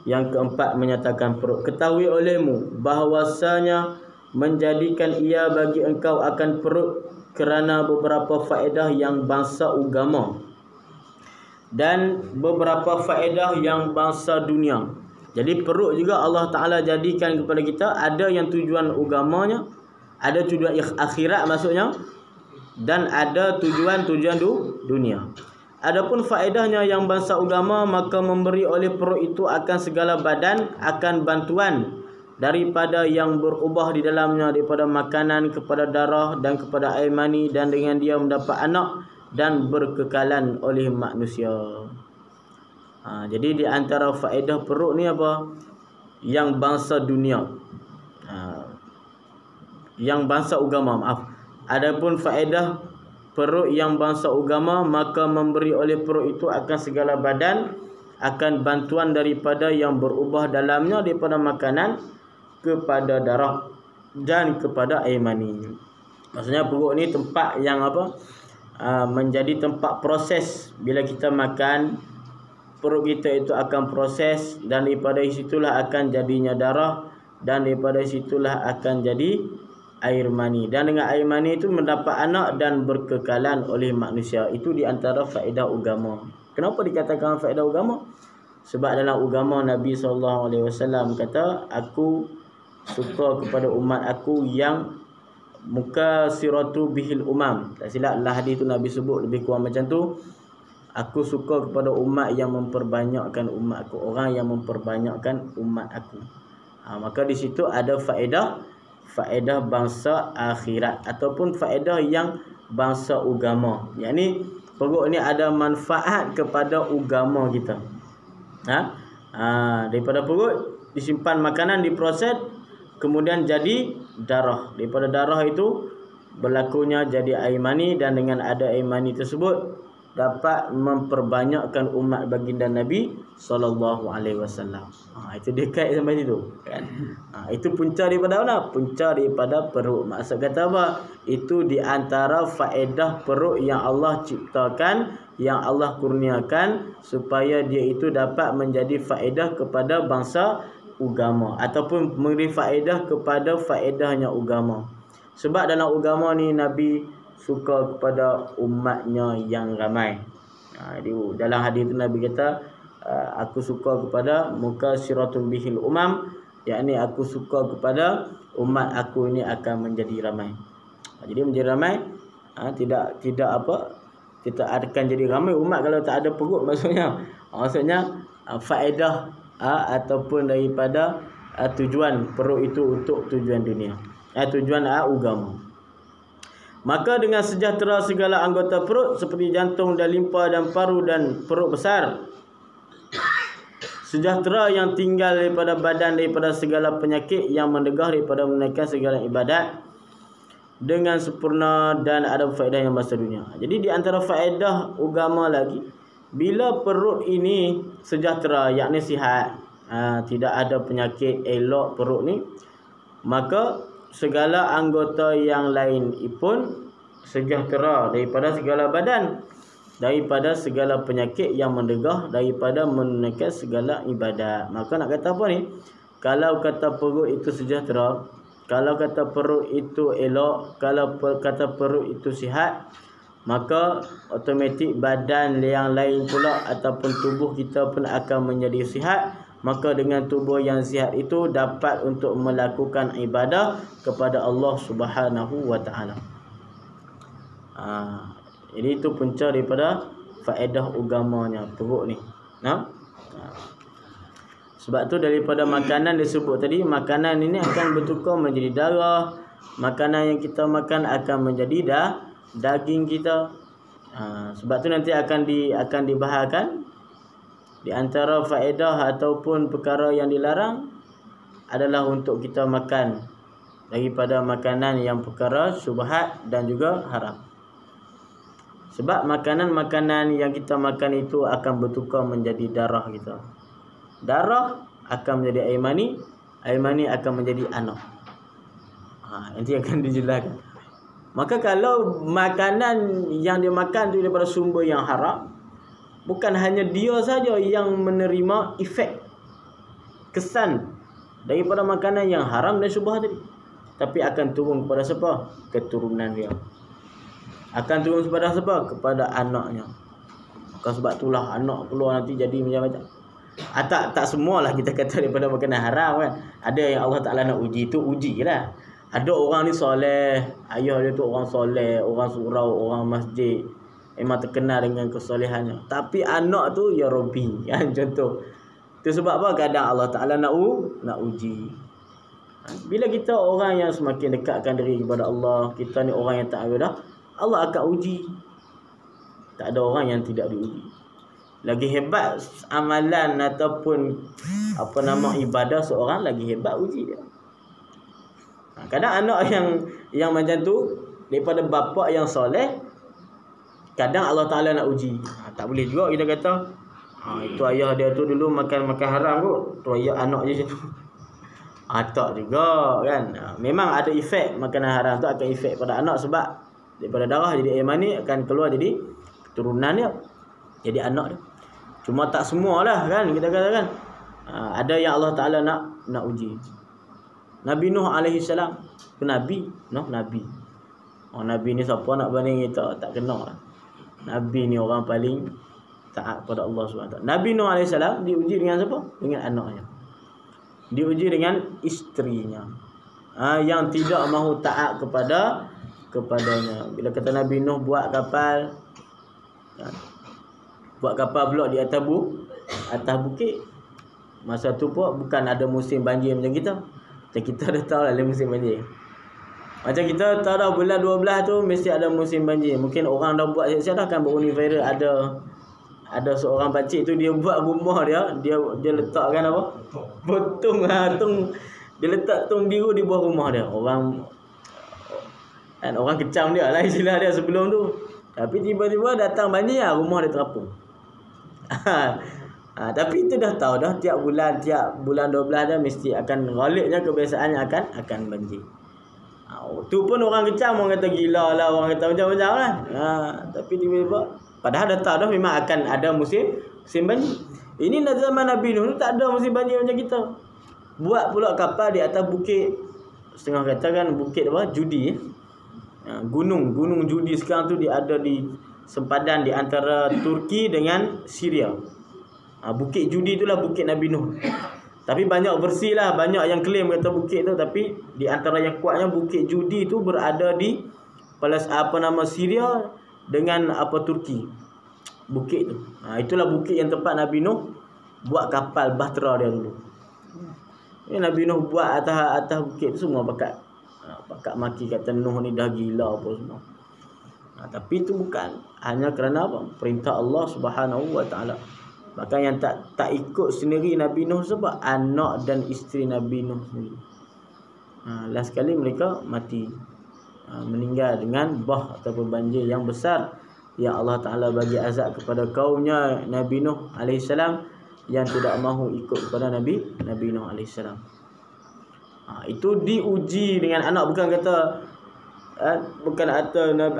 yang keempat, menyatakan perut. Ketahui olehmu bahawasanya menjadikan ia bagi engkau akan perut kerana beberapa faedah yang bangsa agama dan beberapa faedah yang bangsa dunia. Jadi perut juga Allah Ta'ala jadikan kepada kita. Ada yang tujuan agamanya, ada tujuan akhirat maksudnya, dan ada tujuan dunia. Adapun faedahnya yang bangsa agama, maka memberi oleh perut itu akan segala badan, akan bantuan daripada yang berubah di dalamnya, daripada makanan kepada darah dan kepada air mani, dan dengan dia mendapat anak dan berkekalan oleh manusia. Jadi di antara faedah perut ni apa? Yang bangsa dunia, yang bangsa agama, maaf. Adapun faedah perut yang bangsa agama, maka memberi oleh perut itu akan segala badan, akan bantuan daripada yang berubah dalamnya, daripada makanan kepada darah dan kepada air mani. Maksudnya perut ni tempat yang apa? Menjadi tempat proses. Bila kita makan, perut kita itu akan proses, dan daripada situlah akan jadinya darah, dan daripada situlah akan jadi air mani, dan dengan air mani itu mendapat anak dan berkekalan oleh manusia. Itu di antara faedah agama. Kenapa dikatakan faedah agama? Sebab dalam agama Nabi SAW kata, aku suka kepada umat aku yang mukasiratu bihil umam. Tak silap lah hadis tu Nabi sebut lebih kurang macam tu. Aku suka kepada umat yang memperbanyakkan umat aku, orang yang memperbanyakkan umat aku. Maka di situ ada faedah bangsa akhirat ataupun faedah yang bangsa agama. Yang ni perut ni ada manfaat kepada agama kita. Daripada perut disimpan makanan, diproses, kemudian jadi darah. Daripada darah itu berlakunya jadi air mani, dan dengan ada air mani tersebut dapat memperbanyakkan umat baginda Nabi SAW. Itu dekat sampai situ kan. Itu punca daripada mana? Punca daripada perut. Maksud kata apa? Itu di antara faedah perut yang Allah ciptakan, yang Allah kurniakan, supaya dia itu dapat menjadi faedah kepada bangsa agama, ataupun memberi faedah kepada faedahnya agama. Sebab dalam agama ni Nabi suka kepada umatnya yang ramai. Dalam hadis itu Nabi kata, aku suka kepada mukasiratun bihil umam, yakni aku suka kepada umat aku ini akan menjadi ramai. Jadi menjadi ramai, tidak apa, kita akan jadi ramai umat kalau tak ada perut. Maksudnya faedah ataupun daripada tujuan perut itu untuk tujuan dunia, tujuan agama. Maka dengan sejahtera segala anggota perut, seperti jantung dan limpa dan paru dan perut besar, sejahtera yang tinggal daripada badan, daripada segala penyakit yang mendegah, daripada menaikkan segala ibadat dengan sempurna, dan ada faedah yang bahasa dunia. Jadi di antara faedah agama lagi, bila perut ini sejahtera, yakni sihat, tidak ada penyakit, elok perut ni, maka segala anggota yang lain pun sejahtera, daripada segala badan, daripada segala penyakit yang mendegah, daripada menunaikan segala ibadat. Maka nak kata apa ni? Kalau kata perut itu sejahtera, kalau kata perut itu elok, kalau kata perut itu sihat, maka automatik badan yang lain pula ataupun tubuh kita pun akan menjadi sihat. Maka dengan tubuh yang sihat itu dapat untuk melakukan ibadah kepada Allah Subhanahu wa taala. Jadi itu punca daripada faedah agamanya perut ni. Sebab tu daripada makanan disebut tadi, makanan ini akan bertukar menjadi darah. Makanan yang kita makan akan menjadi daging kita. Sebab tu nanti akan dibahaskan. Di antara faedah ataupun perkara yang dilarang adalah untuk kita makan daripada makanan yang perkara syubhat dan juga haram. Sebab makanan-makanan yang kita makan itu akan bertukar menjadi darah kita. Darah akan menjadi air mani akan menjadi anak. Nanti akan dijelaskan. Maka kalau makanan yang dia makan tu daripada sumber yang haram, bukan hanya dia saja yang menerima efek kesan daripada makanan yang haram dan syubhat tadi, tapi akan turun kepada siapa? Keturunan dia. Akan turun kepada siapa? Kepada anaknya. Maka sebab itulah anak keluar nanti jadi macam-macam. Tak semualah kita kata daripada makanan haram kan. Ada yang Allah Ta'ala nak uji, tu ujilah. Ada orang ni soleh, ayah dia tu orang soleh, orang surau, orang masjid, memang terkenal dengan kesolehannya. Tapi anak tu ya Rabbi, kan, contoh. Itu sebab apa? Kadang Allah Ta'ala nak uji. Bila kita orang yang semakin dekatkan diri kepada Allah, kita ni orang yang tak ibadah, Allah akan uji. Tak ada orang yang tidak diuji. Lagi hebat amalan ataupun ibadah seorang, lagi hebat uji dia. Kadang anak yang macam tu daripada bapa yang soleh, kadang Allah Ta'ala nak uji. Tak boleh juga kita kata itu ayah dia tu dulu makan haram kot, tu ayah anak je macam tu. Tak juga kan. Memang ada efek makanan haram tu, akan efek pada anak, sebab daripada darah jadi air mani akan keluar jadi keturunan dia, jadi anak dia. Cuma tak semualah kan, kita katakan ada yang Allah Ta'ala nak uji. Nabi Nuh alaihi salam, Nabi Nabi ni siapa nak banding kita? Tak kena. Nabi ni orang paling taat pada Allah SWT. Nabi Nuh alaihi salam diuji dengan siapa? Dengan anaknya. Diuji dengan isterinya, yang tidak mahu taat kepadanya. Bila kata Nabi Nuh buat kapal, pula di atas bukit. Masa tu pun bukan ada musim banjir macam kita. Macam kita dah tahu lah musim banjir. Macam kita tahu dah bulan 12 tu mesti ada musim banjir. Mungkin orang dah buat siap-siap dah kan, baru ni viral ada seorang pakcik tu, dia buat rumah dia letakkan apa? Potong dia letak tong biru di bawah rumah dia. Orang kecam dia lah istilah dia sebelum tu. Tapi tiba-tiba datang banjir, rumah dia terapung. Tapi itu dah tahu dah, tiap bulan 12 dah mesti akan galiknya kebiasaannya akan banjir. Tu pun orang kecam, orang kata gila lah, orang kata macam-macam lah. Tapi tiba-tiba padahal dah tahu dah memang akan ada musim banjir. Ini zaman Nabi Nuh tak ada musim banjir macam kita. Buat pula kapal di atas bukit, setengah katakan bukit apa? Judi. Gunung Judi sekarang tu dia ada di sempadan di antara Turki dengan Syria. Bukit Judi itulah bukit Nabi Nuh. Tapi banyak versi lah, banyak yang klaim kata bukit tu, tapi di antara yang kuatnya bukit Judi tu berada di Syria dengan Turki. Bukit tu. Itulah bukit yang tempat Nabi Nuh buat kapal bahtera dia dulu. Nabi Nuh buat atas bukit tu semua bakat maki kata Nuh ni dah gila apa semua. Tapi itu bukan hanya kerana apa? Perintah Allah Subhanahu Wa Taala. Bahkan yang tak ikut sendiri Nabi Nuh sebab anak dan isteri Nabi Nuh sendiri. Last kali mereka mati, meninggal dengan ataupun banjir yang besar yang Allah Ta'ala bagi azab kepada kaumnya Nabi Nuh AS yang tidak mahu ikut kepada Nabi Nuh AS. Itu diuji dengan anak, bukan kata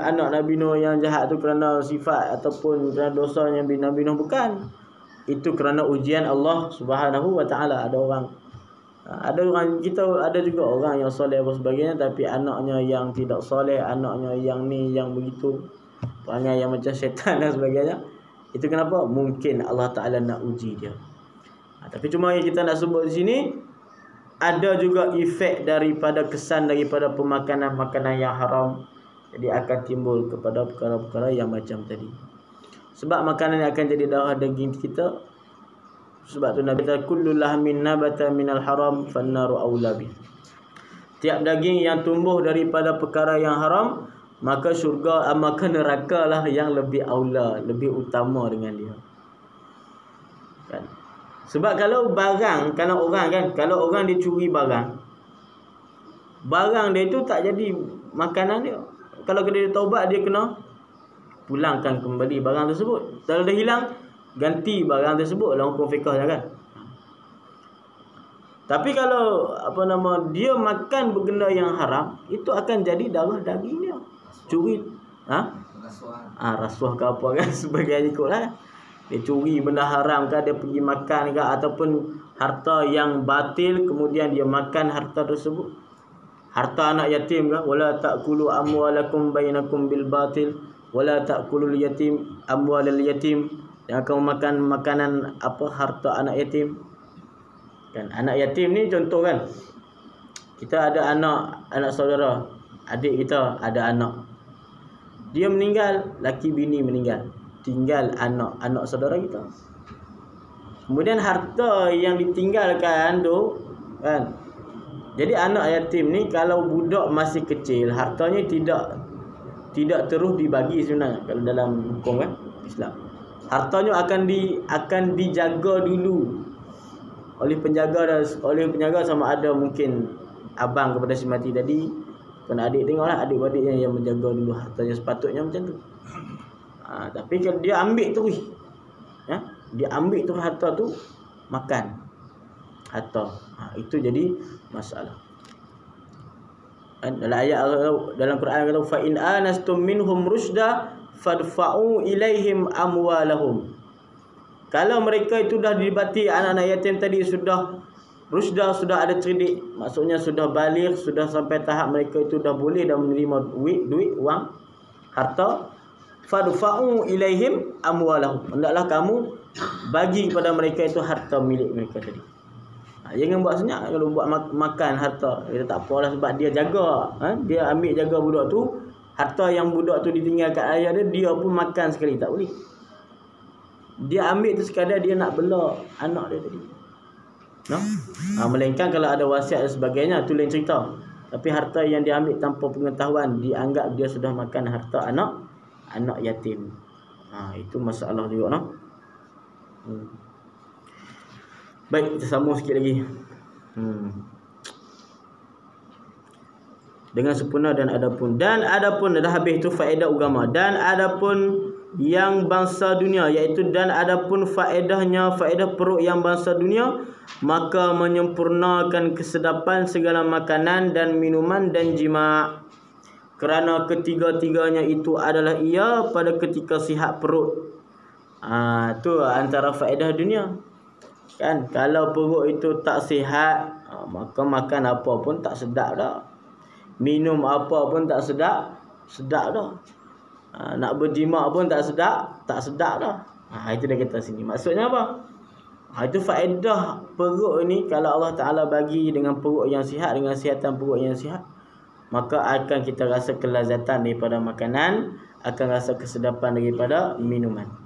anak Nabi Nuh yang jahat tu kerana sifat ataupun kerana dosa yang Nabi Nuh, bukan. Itu kerana ujian Allah Subhanahu Wa Taala. Ada juga orang yang soleh dan sebagainya, tapi anaknya yang tidak soleh, anaknya yang ni yang begitu, perangai yang macam syaitan dan sebagainya. Itu kenapa? Mungkin Allah Ta'ala nak uji dia. Tapi cuma yang kita nak sebut di sini, ada juga efek daripada kesan daripada pemakanan makanan yang haram. Jadi akan timbul kepada perkara-perkara yang macam tadi. Sebab makanan yang akan jadi darah daging kita. Sebab tu Nabi kata kullu lahmin nabata minal haram fannaru aula bih. Tiap daging yang tumbuh daripada perkara yang haram, maka syurga, maka neraka lah yang lebih aula, lebih utama dengan dia. Kan? Sebab kalau orang dia curi barang dia tu tak jadi makanan dia. Kalau dia taubat, dia kena pulangkan kembali barang tersebut. Kalau dah hilang, ganti barang tersebut dalam hukum fiqhnya kan. Tapi kalau dia makan benda yang haram, itu akan jadi darah daging dia. Curi rasuah ke apa kan, sebagainya ikutlah. Dia curi benda haram kan, dia pergi makan ke, ataupun harta yang batil kemudian dia makan harta tersebut. Harta anak yatim kan, wala ta'kulu amwalakum bainakum bil batil wala ta'kulul yatim amwalal yatim. Jangan kamu makan makanan harta anak yatim. Kan anak yatim ni contoh kan. Kita ada anak saudara, adik kita ada anak. Dia meninggal, laki bini meninggal. Tinggal anak saudara kita. Kemudian harta yang ditinggalkan tu kan, Jadi anak yatim ni kalau budak masih kecil, hartanya tidak terus dibagi sebenarnya kalau dalam hukum kan Islam. Hartanya akan dijaga dulu oleh penjaga sama ada mungkin abang kepada si mati tadi, kena adik tengoklah adik-adik yang menjaga dulu hartanya, sepatutnya macam tu. Tapi kalau dia ambil terus, dia ambil terus harta tu, makan harta, itu jadi masalah. Dalam ayat dalam Quran kata fa in anastum minhum rusyda fadfa'u ilaihim amwalahum. Kalau mereka itu dah didapati anak-anak yatim tadi sudah rusda, sudah ada cerdik, maksudnya sudah baligh, sudah sampai tahap mereka itu dah boleh dah menerima duit, wang, harta, fadfa'u ilaihim amwalahum. Hendaklah kamu bagi kepada mereka itu harta milik mereka tadi. Jangan buat senyap kalau buat makan harta. Dia tak apalah sebab dia jaga, dia ambil jaga budak tu, harta yang budak tu ditinggal kat ayah dia pun makan sekali tak boleh. Dia ambil tu sekadar dia nak bela anak dia tadi. Melainkan kalau ada wasiat dan sebagainya, tu lain cerita. Tapi harta yang dia ambil tanpa pengetahuan, dianggap dia sudah makan harta anak yatim. Itu masalah juga Baik, kita sambung sikit lagi. Dengan sempurna dan adapun dah habis tu faedah agama. Dan adapun yang bangsa dunia, iaitu dan adapun faedah perut yang bangsa dunia, maka menyempurnakan kesedapan segala makanan dan minuman dan jima'. Kerana ketiga-tiganya itu adalah ia pada ketika sihat perut. Tu antara faedah dunia. Kan kalau perut itu tak sihat, maka makan apa pun tak sedap dah. Minum apa pun tak sedap dah. Nak berjima pun tak sedap dah. Itu dia kata sini. Maksudnya apa? Itu faedah perut ni. Kalau Allah Ta'ala bagi dengan perut yang sihat, dengan sihatan perut yang sihat, maka akan kita rasa kelazatan daripada makanan, akan rasa kesedapan daripada minuman.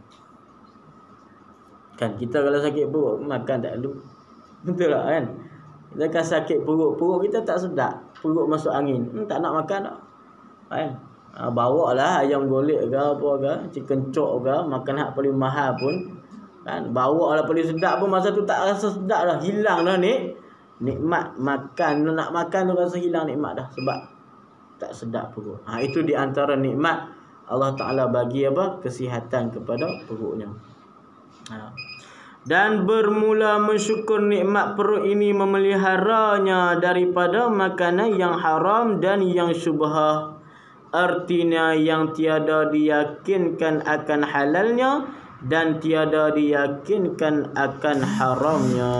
Kan kita kalau sakit perut makan tak ada. Betul tak kan? Kita kan sakit perut kita tak sedap, perut masuk angin, tak nak makan tak kan? Bawa lah ayam golek ke apa ke, chicken chop ke, makan hak paling mahal pun kan, bawa lah paling sedap pun masa tu tak rasa sedap dah, hilang dah nikmat makan. Nak makan tu rasa hilang nikmat dah sebab tak sedap perut. Itu di antara nikmat Allah Ta'ala bagi apa? Kesihatan kepada perutnya. Dan bermula mensyukur nikmat perut ini, memeliharanya daripada makanan yang haram dan yang syubhah. Artinya yang tiada diyakinkan akan halalnya dan tiada diyakinkan akan haramnya.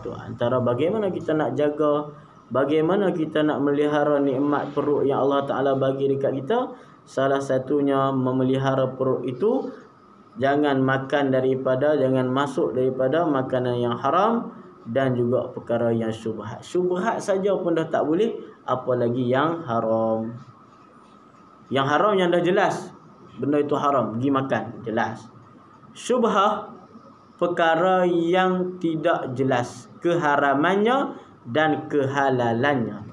Tu antara bagaimana kita nak jaga, bagaimana kita nak melihara nikmat perut yang Allah Ta'ala bagi dekat kita. Salah satunya memelihara perut itu, jangan masuk daripada makanan yang haram dan juga perkara yang syubhat. Syubhat saja pun dah tak boleh, apalagi yang haram. Yang haram yang dah jelas benda itu haram, pergi makan, jelas. Syubhah, perkara yang tidak jelas keharamannya dan kehalalannya.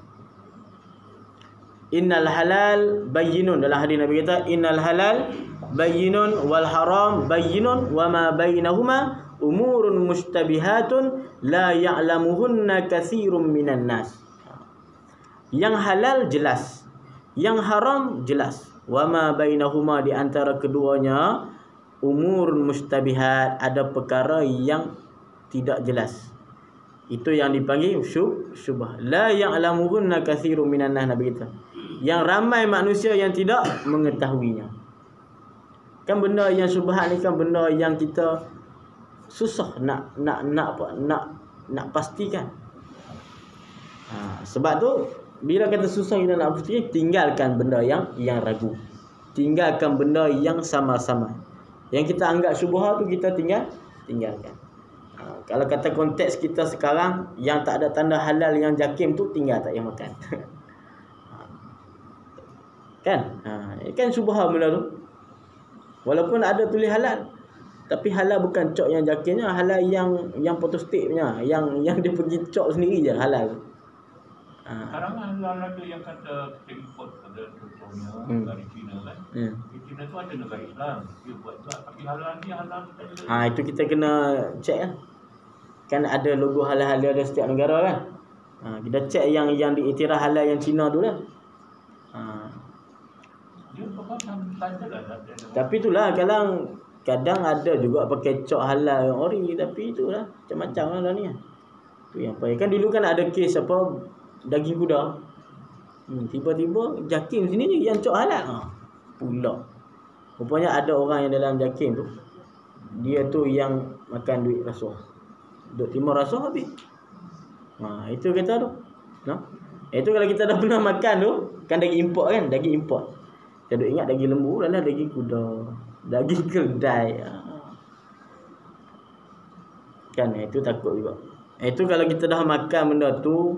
Innal halal bayyinun, dalam hadis Nabi kata innal halal bayyinun wal haram bayyinun wa ma bainahuma umurun mustabihatun la ya'lamuhunna katsirun minan nas. Yang halal jelas, yang haram jelas. Wa ma bainahuma, di antara keduanya, umurun mustabihat, ada perkara yang tidak jelas. Itu yang dipanggil syubhah. La ya'lamuhunna katsirun minan nas, Nabi kata. Yang ramai manusia yang tidak mengetahuinya. Kan benda yang syubhat ni kan benda yang kita susah nak pastikan. Sebab tu bila kata susah kita nak pastikan, tinggalkan benda yang ragu. Tinggalkan benda yang sama-sama. Yang kita anggap syubhat tu kita tinggalkan. Kalau kata konteks kita sekarang, yang tak ada tanda halal yang jakim tu tinggal, tak payah makan. Kan syubhat mula tu. Walaupun ada tulis halal, tapi halal bukan cok yang jakimnya, halal yang photostat punya, yang dia pergi cok sendiri je halal. Sekarang ada yang kata kita import pada contohnya dari China kan. Di China tu ada negara Islam. Dia buat tapi halal ni halal. Itu kita kena check lah. Kan ada logo halal-halal ada setiap negara kan. Kita check yang diiktiraf halal yang Cina tu lah. Dia bukan standard lah. Tapi itulah kadang ada juga pakai cok halal yang ori, tapi itulah macam-macam lah ni. Tu yang payah. Kan dulu kan ada kes apa daging kuda. Tiba-tiba JAKIM sini je yang cok halal. Pula. Rupanya ada orang yang dalam JAKIM tu. Dia tu yang makan duit rasuah. Duk terima rasuah habis. Itu kata tu. Itu kalau kita dah pernah makan tu, kan daging import kan, daging import. Kita duk ingat daging lembu, dan daging kuda, daging keldai. Kan itu takut juga. Itu kalau kita dah makan benda tu,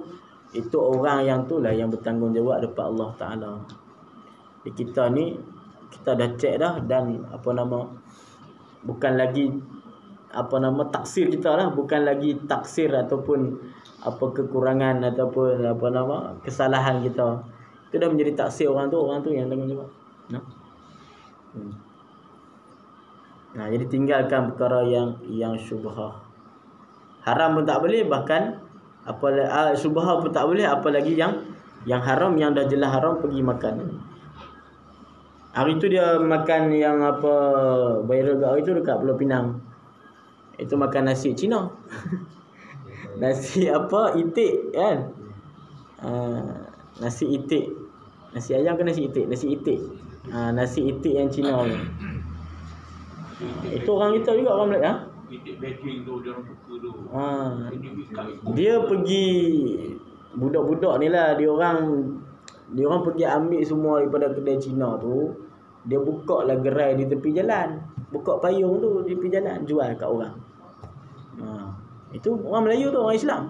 itu orang yang tu lah yang bertanggungjawab depan Allah Ta'ala. Kita ni, kita dah check dah, dan bukan lagi taksir kita lah, bukan lagi taksir ataupun kekurangan ataupun kesalahan kita. Itu dah menjadi taksir orang tu yang tanggungjawab. Jadi tinggalkan perkara yang syubhah. Haram pun tak boleh, bahkan syubhah pun tak boleh, apalagi yang haram, yang dah jelas haram pergi makan. Hari tu dia makan yang viral kat hari tu dekat Pulau Pinang. Itu makan nasi Cina. Nasi itik kan. Nasi itik. Nasi ayam ke nasi itik? Nasi itik. Nasi itik yang Cina ni. Itu orang kita juga, orang Melayu. Itik baking tu dia orang suka tu. Dia pergi budak-budak ni lah, dia orang pergi ambil semua daripada kedai Cina tu. Dia buka lah gerai di tepi jalan. Buka payung tu di tepi jalan, jual kat orang. Itu orang Melayu tu, orang Islam.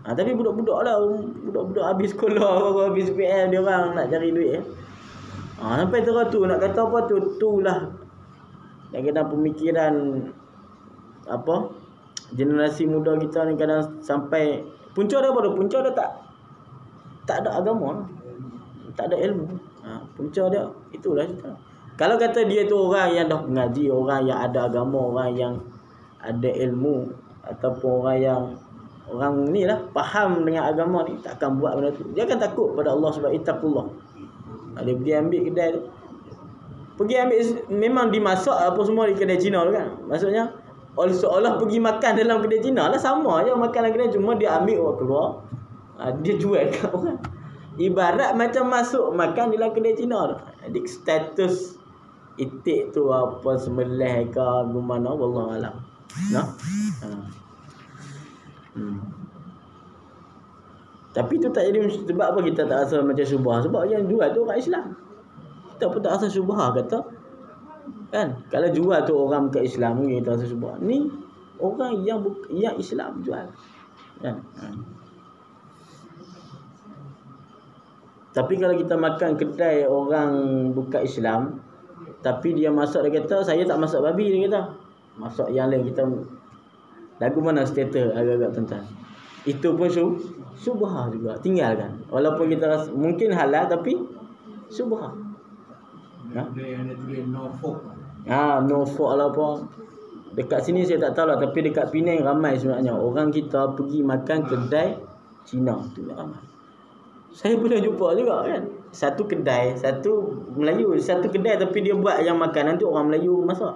Tapi budak-budak lah, budak-budak habis sekolah, habis PM, dia orang nak cari duit. Sampai terus tu nak kata apa tu, itulah nak kena pemikiran generasi muda kita ni kadang sampai punca dah apa tu? Punca dah tak ada agama, tak ada ilmu. Punca dia itulah cerita. Kalau kata dia tu orang yang dah mengaji, orang yang ada agama, orang yang ada ilmu, ataupun orang ni lah faham dengan agama ni, takkan buat benda tu. Dia akan takut pada Allah sebab ittaqullah. Dia pergi ambil kedai tu, pergi ambil, memang dimasak apa semua di kedai Cina tu kan. Maksudnya seolah pergi makan dalam kedai Cina lah, sama je makan dalam kedai, cuma dia ambil orang keluar, dia jual kat orang. Ibarat macam masuk makan dalam kedai Cina tu. Jadi status itik tu sembelih ke gimana, wallahu alam. Tapi tu tak jadi, sebab apa kita tak rasa macam syubhah? Sebab yang jual tu orang Islam. Kita pun tak rasa syubhah kata. Kan? Kalau jual tu orang bukan Islam, kita rasa syubhah. Ni orang yang Islam jual. Kan? Tapi kalau kita makan kedai orang bukan Islam, tapi dia masak, dia kata saya tak masak babi, dia kata. Masak yang lain, kita lagu mana status agak-agak tentang. Itu pun syubhah juga. Tinggalkan. Walaupun kita rasa mungkin halal, tapi syubhah. No fork lah apa. Dekat sini saya tak tahu lah, tapi dekat Penang ramai sebenarnya orang kita pergi makan kedai Cina tu ramai. Saya pernah jumpa juga kan. Satu kedai, satu Melayu, satu kedai tapi dia buat yang makanan tu orang Melayu masak.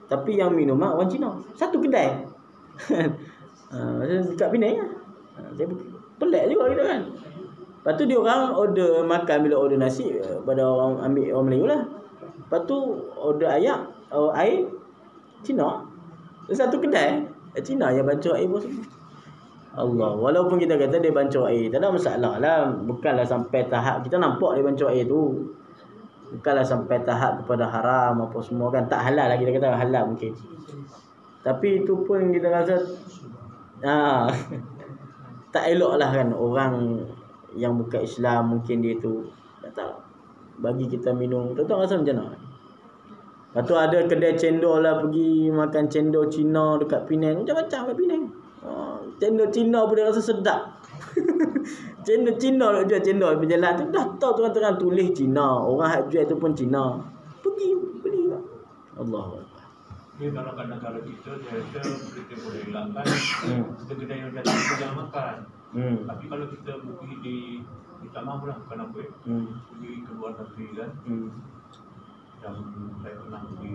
Tapi yang minuman orang Cina. Satu kedai. Dekat Penang lah. Saya pelik juga kita kan. Lepas tu dia orang order makan, bila order nasi pada orang ambil orang Melayu lah. Lepas tu order air Cina. Satu kedai Cina yang bancur air pun semua. Allah, walaupun kita kata dia bancur air, tak ada masalah lah. Bukanlah sampai tahap kita nampak dia bancur air tu. Bukanlah sampai tahap kepada haram apa semua kan. Tak halal lah, kita kata halal mungkin. Tapi itu pun kita rasa tak elok lah kan. Orang yang bukan Islam mungkin dia tu tak bagi kita minum, tak tahu rasa macam mana. Lepas tu ada kedai cendol lah, pergi makan cendol Cina dekat Penang. Macam-macam kat Penang. Cendol Cina pun dia rasa sedap. Cina nak jual cendol berjalan tu dah tahu terang-terang tulis Cina. Orang hak jual tu pun Cina. Pergi beli lah. Allahu Akbar. Ni kalau kadang-kadang kita kita boleh elakkan kedai yang datang kita jangan makan. Tapi kalau kita pergi di tak mahu lah bukan apa pergi ke luar negeri kan. Yang saya pernah pergi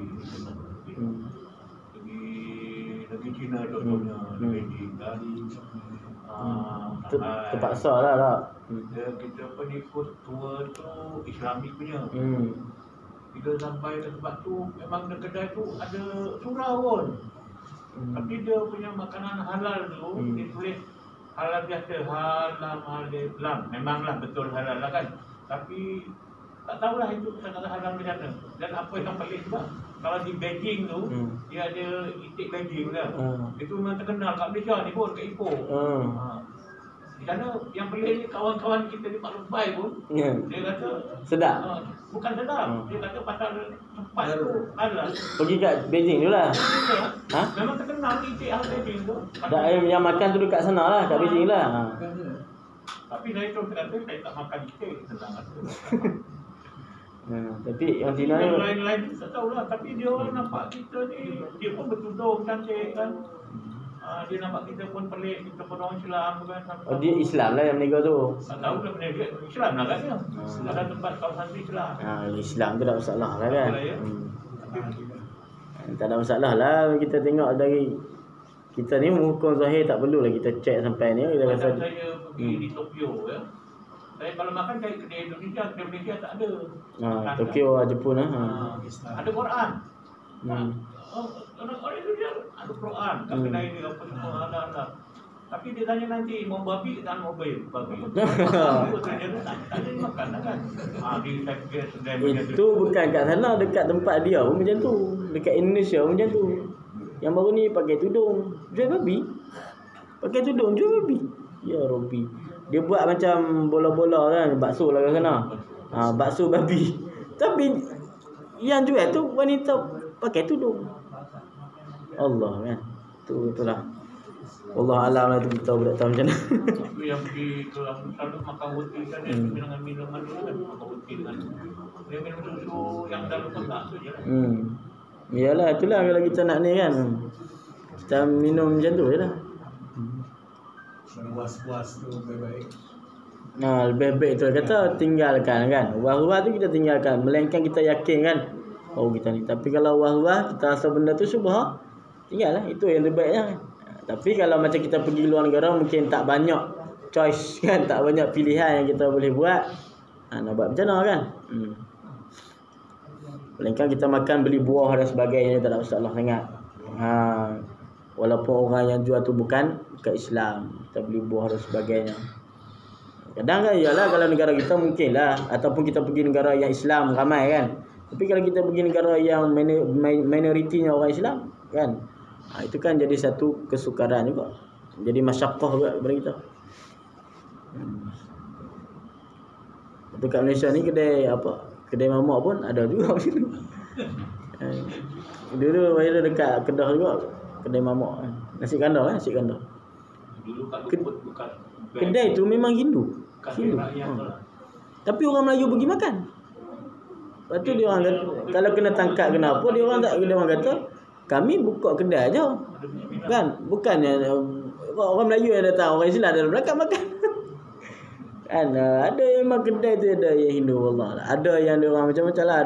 negeri China contohnya, Beijing kan. Terpaksa lah tak. Kita apa ni ikut tour tu Islamik punya. Kita sampai ke tempat tu memang kedai tu ada surau pun. Tapi dia punya makanan halal tu dia tulis halal biasa, halal. Memanglah betul halal lah kan. Tapi tak tahulah itu kata halal macam mana. Dan apa yang paling sebab kalau di Beijing tu dia ada itik Beijing kan. Itu memang terkenal kat Malaysia ni pun, kat Ipoh. Di sana yang pelik ni kawan-kawan kita di Pak Lupai pun dia kata sedap. Bukan sedap. Dia kata pasal tempat tu halal. Pergi kat Beijing tu lah. Memang terkenal itik halal Beijing tu. Dah yang makan tu dekat sana lah, kat Beijing lah. Tapi saya tu kata saya tak makan itik, senang kata. Tapi yang Cina ni lain-lain tak tahulah, tapi dia orang nampak kita ni dia pun bertudung cantik kan. Dia nampak kita pun pelik, kita pun orang Islam kan. Oh, dia Islam lah yang menega tu. Tak tahulah benda dia Islam lah kan dia. Ada tempat kawasan Islam. Islam tu tak masalah lah kan. Tak ada masalah lah. Kita tengok dari kita ni hukum zahir tak perlulah kita cek sampai ni. Kita rasa saya pergi di Tokyo ya. Saya kalau makan cari kedai Indonesia tak ada. Tokyo Jepun ada Quran. Orang Indonesia ada Quran. Kat kedai ni apa semua ada. Tapi dia tanya nanti mau babi tak mau babi. Tak ada makan kan. Itu bukan kat sana, dekat tempat dia pun macam tu. Dekat Indonesia pun macam tu. Yang baru ni pakai tudung jual babi. Pakai tudung jual babi. Ya Rabbi. Dia buat macam bola-bola kan, bakso lah kat sana. Bakso babi. Tapi yang jual tu wanita pakai tudung. Allah kan. Itulah. Allah alam lah tu, kita tak tahu macam mana. Tapi yang pergi ke selalu makan roti kan, dengan minuman dulu kan, makan roti dengan dia minum susu yang dalam kotak tu je lah. Yalah, itulah kalau kita nak ni kan, kita minum macam tu je lah. Puas-puas tu baik-baik. Lebih baik tu kata tinggalkan kan. Wah-wah tu kita tinggalkan, melainkan kita yakin kan, oh kita ni. Tapi kalau wah-wah kita rasa benda tu syubhah, tinggallah, itu yang terbaiknya. Tapi kalau macam kita pergi luar negara mungkin tak banyak choice kan, tak banyak pilihan yang kita boleh buat. Nak buat macam mana kan? Melainkan kita makan beli buah dan sebagainya, tak ada masalah sangat. Walaupun orang yang jual tu bukan Islam, kita beli buah dan sebagainya. Kadang kan ialah kalau negara kita mungkin lah, ataupun kita pergi negara yang Islam ramai kan. Tapi kalau kita pergi negara yang minoritinya orang Islam kan, itu kan jadi satu kesukaran juga. Jadi masyaqqah juga kepada kita. Betul kat Malaysia ni kedai apa? Kedai mamak pun ada juga macam tu. Dulu ada dekat Kedah juga kedai mamak. Nasi kandar kan, nasi kandar. Dulu kat Luput bukan. Kedai tu memang Hindu. Hindu. Tapi orang Melayu pergi makan. Lepas tu dia orang kata, kalau kena tangkap kenapa dia orang kata kami buka kedai aja. Kan? Bukannya orang Melayu yang datang, orang Islam dalam belakang makan. Kan? Ada yang memang kedai tu ada yang Hindu Allah. Ada yang dia orang macam-macam lah,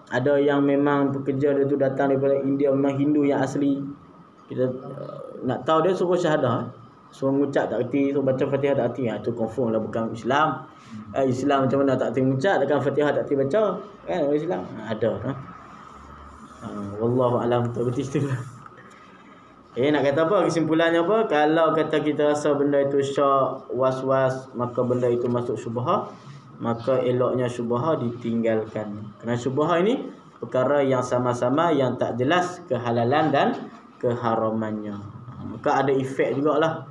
ada yang memang pekerja dia tu datang daripada India, memang Hindu yang asli. Kita nak tahu dia suruh syahadah. Suruh mengucap tak erti, suruh baca Fatihah tak erti. Itu confirm lah bukan Islam. Islam macam mana tak erti mengucap, takkan Fatihah tak erti baca. Kan orang Islam? Ada. Wallahu alam, tak betul itulah. Nak kata apa, kesimpulannya apa? Kalau kata kita rasa benda itu syak, was-was, maka benda itu masuk syubhah, maka eloknya syubhah ditinggalkan. Kerana syubhah ini perkara yang sama-sama yang tak jelas kehalalan dan keharamannya. Maka ada efek jugalah.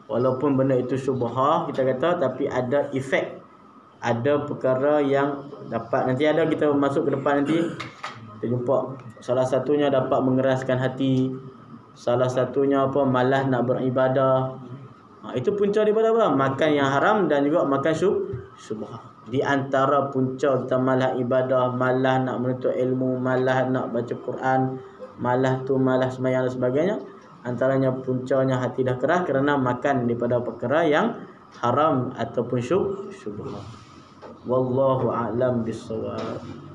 Walaupun benda itu syubhah kita kata, tapi ada efek. Ada perkara yang dapat, nanti ada kita masuk ke depan nanti kita jumpa salah satunya dapat mengeraskan hati, salah satunya apa, malas nak beribadah, Itu punca daripada apa? Makan yang haram dan juga makan syubhah. Di antara punca kita malah ibadah, malah nak menuntut ilmu, malah nak baca Quran, malah sembahyang dan sebagainya, antaranya puncanya hati dah keras kerana makan daripada perkara yang haram ataupun syubhah. Wallahu a'lam bissawab.